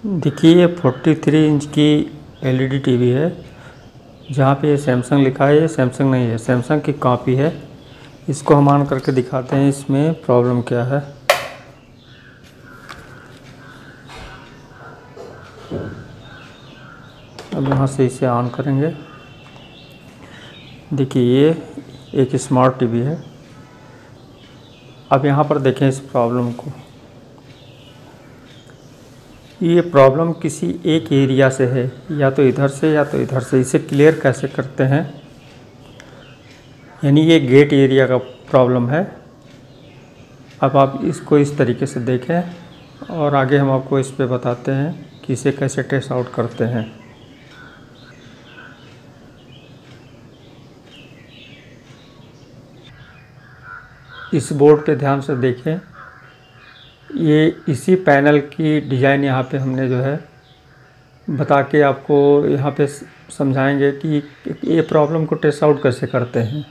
देखिए ये 43 इंच की एलईडी टीवी है। जहाँ पे ये सैमसंग लिखा है, ये सैमसंग नहीं है, सैमसंग की कॉपी है। इसको हम ऑन करके दिखाते हैं इसमें प्रॉब्लम क्या है। अब यहाँ से इसे ऑन करेंगे। देखिए ये एक स्मार्ट टीवी है। अब यहाँ पर देखें इस प्रॉब्लम को। ये प्रॉब्लम किसी एक एरिया से है, या तो इधर से या तो इधर से। इसे क्लियर कैसे करते हैं, यानी ये गेट एरिया का प्रॉब्लम है। अब आप इसको इस तरीके से देखें और आगे हम आपको इस पे बताते हैं कि इसे कैसे टेस्ट आउट करते हैं। इस बोर्ड पे ध्यान से देखें। ये इसी पैनल की डिज़ाइन यहाँ पे हमने जो है बता के आपको यहाँ पे समझाएंगे कि ये प्रॉब्लम को टेस्ट आउट कैसे करते हैं।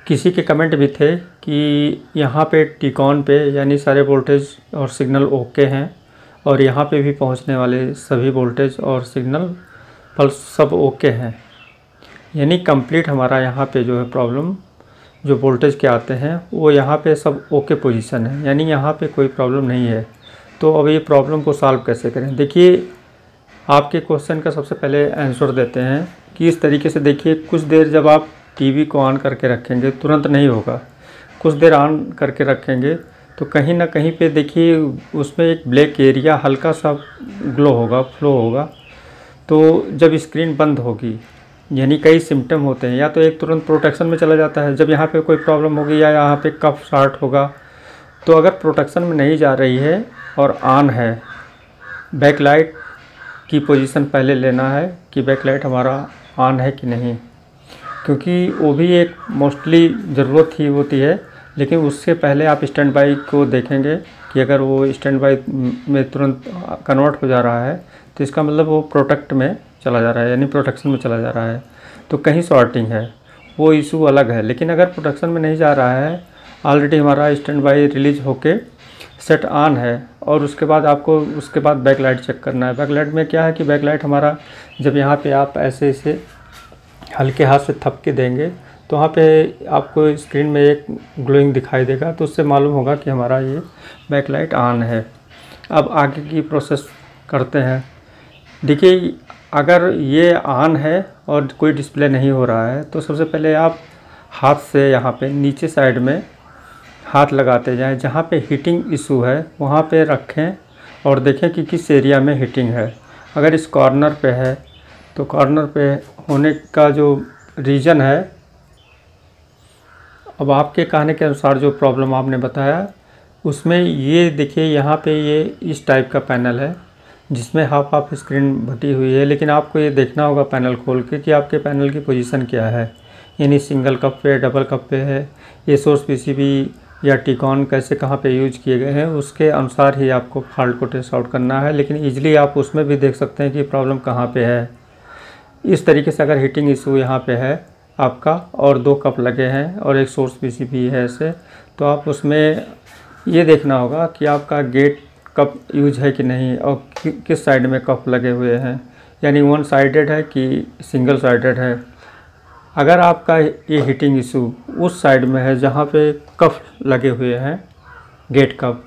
किसी के कमेंट भी थे कि यहाँ पे टिकॉन पे यानी सारे वोल्टेज और सिग्नल ओके हैं, और यहाँ पे भी पहुँचने वाले सभी वोल्टेज और सिग्नल पल्स सब ओके हैं, यानी कंप्लीट हमारा यहाँ पे जो है प्रॉब्लम जो वोल्टेज के आते हैं वो यहाँ पे सब ओके पोजीशन है, यानी यहाँ पे कोई प्रॉब्लम नहीं है। तो अब ये प्रॉब्लम को सॉल्व कैसे करें। देखिए आपके क्वेश्चन का सबसे पहले आंसर देते हैं कि इस तरीके से देखिए, कुछ देर जब आप टीवी को ऑन करके रखेंगे, तुरंत नहीं होगा, कुछ देर ऑन करके रखेंगे तो कहीं ना कहीं पे देखिए उसमें एक ब्लैक एरिया हल्का सा ग्लो होगा, फ्लो होगा। तो जब स्क्रीन बंद होगी, यानी कई सिम्टम होते हैं, या तो एक तुरंत प्रोटेक्शन में चला जाता है जब यहाँ पे कोई प्रॉब्लम होगी, या यहाँ पे कफ शॉर्ट होगा। तो अगर प्रोटेक्शन में नहीं जा रही है और ऑन है, बैकलाइट की पोजीशन पहले लेना है कि बैकलाइट हमारा ऑन है कि नहीं, क्योंकि वो भी एक मोस्टली ज़रूरत ही होती है। लेकिन उससे पहले आप स्टैंड बाई को देखेंगे कि अगर वो स्टैंड बाई में तुरंत कन्वर्ट हो जा रहा है तो इसका मतलब वो प्रोटेक्ट में चला जा रहा है, यानी प्रोटेक्शन में चला जा रहा है। तो कहीं शॉर्टिंग है, वो इशू अलग है। लेकिन अगर प्रोटेक्शन में नहीं जा रहा है, ऑलरेडी हमारा स्टैंड बाई रिलीज होके सेट ऑन है, और उसके बाद आपको उसके बाद बैकलाइट चेक करना है। बैकलाइट में क्या है कि बैकलाइट हमारा जब यहाँ पे आप ऐसे इसे हल्के हाथ से थपके देंगे तो वहाँ पे आपको स्क्रीन में एक ग्लोइंग दिखाई देगा, तो उससे मालूम होगा कि हमारा ये बैकलाइट ऑन है। अब आगे की प्रोसेस करते हैं। देखिए अगर ये ऑन है और कोई डिस्प्ले नहीं हो रहा है तो सबसे पहले आप हाथ से यहाँ पे नीचे साइड में हाथ लगाते जाएं, जहाँ पे हीटिंग इशू है वहाँ पे रखें और देखें कि किस एरिया में हीटिंग है। अगर इस कॉर्नर पे है तो कॉर्नर पे होने का जो रीज़न है, अब आपके कहने के अनुसार जो प्रॉब्लम आपने बताया उसमें ये देखिए यहाँ पे ये इस टाइप का पैनल है जिसमें हाफ हाफ स्क्रीन बटी हुई है। लेकिन आपको ये देखना होगा पैनल खोल के कि आपके पैनल की पोजीशन क्या है, यानी सिंगल कप पे, डबल कप पे है, ये सोर्स पीसीबी या टिकॉन कैसे कहाँ पे यूज किए गए हैं, उसके अनुसार ही आपको फॉल्ट को टेस्ट आउट करना है। लेकिन ईजिली आप उसमें भी देख सकते हैं कि प्रॉब्लम कहाँ पे है। इस तरीके से अगर हीटिंग इशू यहाँ पे है आपका और 2 कप लगे हैं और एक सोर्स पीसीबी है ऐसे, तो आप उसमें ये देखना होगा कि आपका गेट कप यूज है कि नहीं और किस साइड में कप लगे हुए हैं, यानी वन साइडेड है कि सिंगल साइडेड है। अगर आपका ये हीटिंग इशू उस साइड में है जहाँ पे कप लगे हुए हैं, गेट कप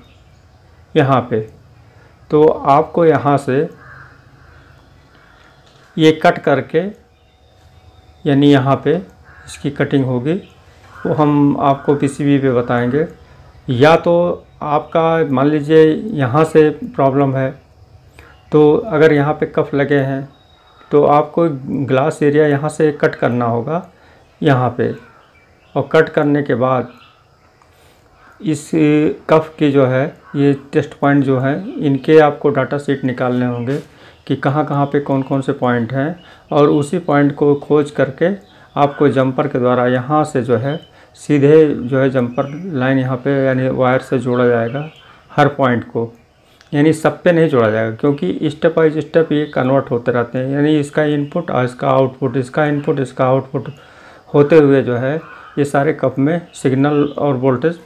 यहाँ पे, तो आपको यहाँ से ये कट करके, यानी यहाँ पे इसकी कटिंग होगी, वो हम आपको पीसीबी पे बताएंगे। या तो आपका मान लीजिए यहाँ से प्रॉब्लम है, तो अगर यहाँ पे कफ लगे हैं तो आपको ग्लास एरिया यहाँ से कट करना होगा यहाँ पे, और कट करने के बाद इस कफ की जो है ये टेस्ट पॉइंट जो है इनके आपको डाटा शीट निकालने होंगे कि कहाँ कहाँ पे कौन कौन से पॉइंट हैं, और उसी पॉइंट को खोज करके आपको जंपर के द्वारा यहाँ से जो है सीधे जो है जंपर लाइन यहाँ पे यानी वायर से जोड़ा जाएगा हर पॉइंट को, यानी सब पे नहीं जोड़ा जाएगा क्योंकि स्टेप बाई स्टेप ये कन्वर्ट होते रहते हैं, यानी इसका इनपुट और इसका आउटपुट, इसका इनपुट इसका आउटपुट होते हुए जो है ये सारे कप में सिग्नल और वोल्टेज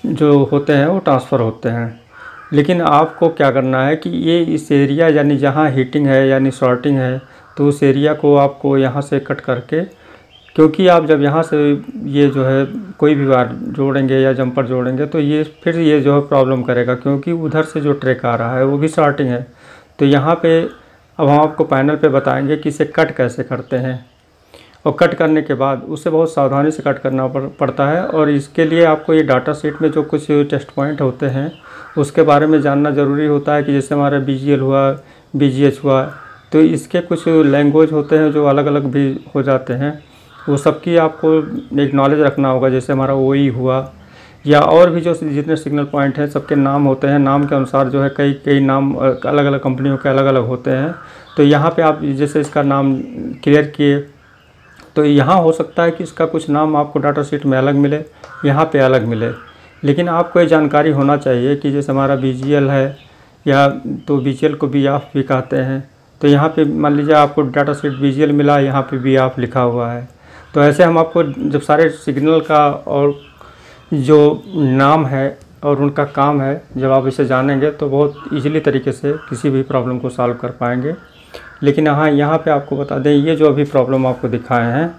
जो होते हैं वो ट्रांसफ़र होते हैं। लेकिन आपको क्या करना है कि ये इस एरिया यानी जहाँ हीटिंग है यानी शॉर्टिंग है, तो उस एरिया को आपको यहाँ से कट करके, क्योंकि आप जब यहाँ से ये जो है कोई भी वायर जोड़ेंगे या जंपर जोड़ेंगे तो ये फिर ये जो है प्रॉब्लम करेगा, क्योंकि उधर से जो ट्रैक आ रहा है वो भी शॉर्टिंग है। तो यहाँ पे अब हम आपको पैनल पे बताएंगे कि इसे कट कैसे करते हैं, और कट करने के बाद उसे बहुत सावधानी से कट करना पड़ता है। और इसके लिए आपको ये डाटा शीट में जो कुछ टेस्ट पॉइंट होते हैं उसके बारे में जानना ज़रूरी होता है कि जैसे हमारा BGL हुआ, BGH हुआ, तो इसके कुछ लैंग्वेज होते हैं जो अलग अलग भी हो जाते हैं, वो सबकी आपको एक नॉलेज रखना होगा। जैसे हमारा OE हुआ या और भी जो जितने सिग्नल पॉइंट हैं सबके नाम होते हैं, नाम के अनुसार जो है कई नाम अलग अलग कंपनियों के अलग अलग होते हैं। तो यहाँ पे आप जैसे इसका नाम क्लियर किए तो यहाँ हो सकता है कि इसका कुछ नाम आपको डाटा शीट में अलग मिले, यहाँ पे अलग मिले, लेकिन आपको ये जानकारी होना चाहिए कि जैसे हमारा BGL है या तो BGL को BOF भी कहते हैं, तो यहाँ पे मान लीजिए आपको डाटा शीट BGL मिला, यहाँ पे BOF लिखा हुआ है। तो ऐसे हम आपको जब सारे सिग्नल का और जो नाम है और उनका काम है, जब आप इसे जानेंगे तो बहुत ईजिली तरीके से किसी भी प्रॉब्लम को सॉल्व कर पाएंगे। लेकिन यहाँ पे आपको बता दें, ये जो अभी प्रॉब्लम आपको दिखाए हैं,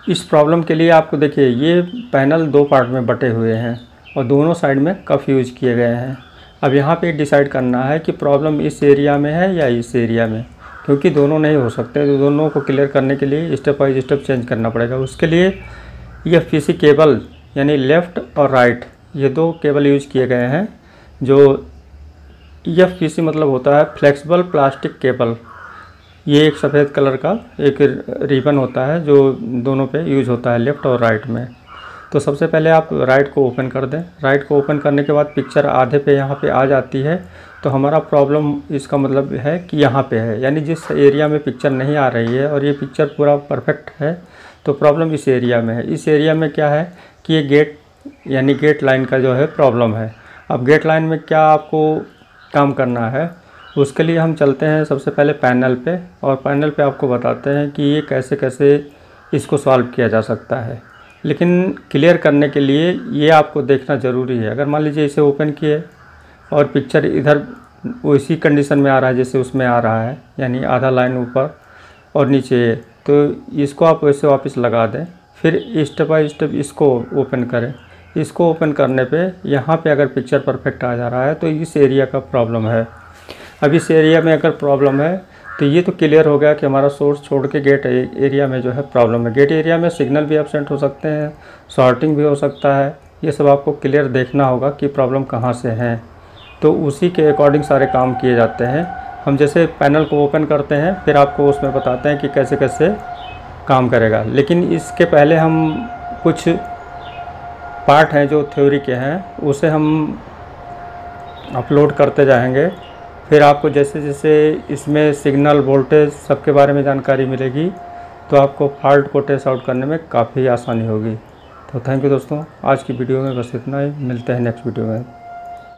इस प्रॉब्लम के लिए आपको देखिए ये पैनल 2 पार्ट में बटे हुए हैं और दोनों साइड में कफ यूज किए गए हैं। अब यहाँ पे डिसाइड करना है कि प्रॉब्लम इस एरिया में है या इस एरिया में, क्योंकि दोनों नहीं हो सकते। तो दोनों को क्लियर करने के लिए स्टेप बाई स्टेप चेंज करना पड़ेगा। उसके लिए ये FPC केबल यानी लेफ़्ट और राइट, ये 2 केबल यूज किए गए हैं। जो FPC मतलब होता है फ्लेक्सिबल प्लास्टिक केबल। ये एक सफ़ेद कलर का एक रिबन होता है जो दोनों पे यूज होता है, लेफ़्ट और राइट में। तो सबसे पहले आप राइट को ओपन कर दें। राइट को ओपन करने के बाद पिक्चर आधे पे यहाँ पे आ जाती है, तो हमारा प्रॉब्लम इसका मतलब है कि यहाँ पे है, यानी जिस एरिया में पिक्चर नहीं आ रही है और ये पिक्चर पूरा परफेक्ट है तो प्रॉब्लम इस एरिया में है। इस एरिया में क्या है कि ये गेट यानी गेट लाइन का जो है प्रॉब्लम है। अब गेट लाइन में क्या आपको काम करना है, उसके लिए हम चलते हैं सबसे पहले पैनल पे, और पैनल पे आपको बताते हैं कि ये कैसे कैसे इसको सॉल्व किया जा सकता है। लेकिन क्लियर करने के लिए ये आपको देखना ज़रूरी है। अगर मान लीजिए इसे ओपन किए और पिक्चर इधर उसी कंडीशन में आ रहा है जैसे उसमें आ रहा है, यानी आधा लाइन ऊपर और नीचे, तो इसको आप वैसे वापस लगा दें। फिर स्टेप बाय स्टेप इसको ओपन करें। इसको ओपन करने पे यहाँ पे अगर पिक्चर परफेक्ट आ जा रहा है तो इस एरिया का प्रॉब्लम है। अब इस एरिया में अगर प्रॉब्लम है तो ये तो क्लियर हो गया कि हमारा सोर्स छोड़ के गेट एरिया में जो है प्रॉब्लम है। गेट एरिया में सिग्नल भी एब्सेंट हो सकते हैं, शॉर्टिंग भी हो सकता है। ये सब आपको क्लियर देखना होगा कि प्रॉब्लम कहाँ से है, तो उसी के अकॉर्डिंग सारे काम किए जाते हैं। हम जैसे पैनल को ओपन करते हैं फिर आपको उसमें बताते हैं कि कैसे कैसे काम करेगा। लेकिन इसके पहले हम कुछ पार्ट हैं जो थ्योरी के हैं उसे हम अपलोड करते जाएंगे। फिर आपको जैसे जैसे इसमें सिग्नल वोल्टेज सबके बारे में जानकारी मिलेगी तो आपको फॉल्ट को ट्रेस आउट करने में काफ़ी आसानी होगी। तो थैंक यू दोस्तों, आज की वीडियो में बस इतना ही। मिलते हैं नेक्स्ट वीडियो में।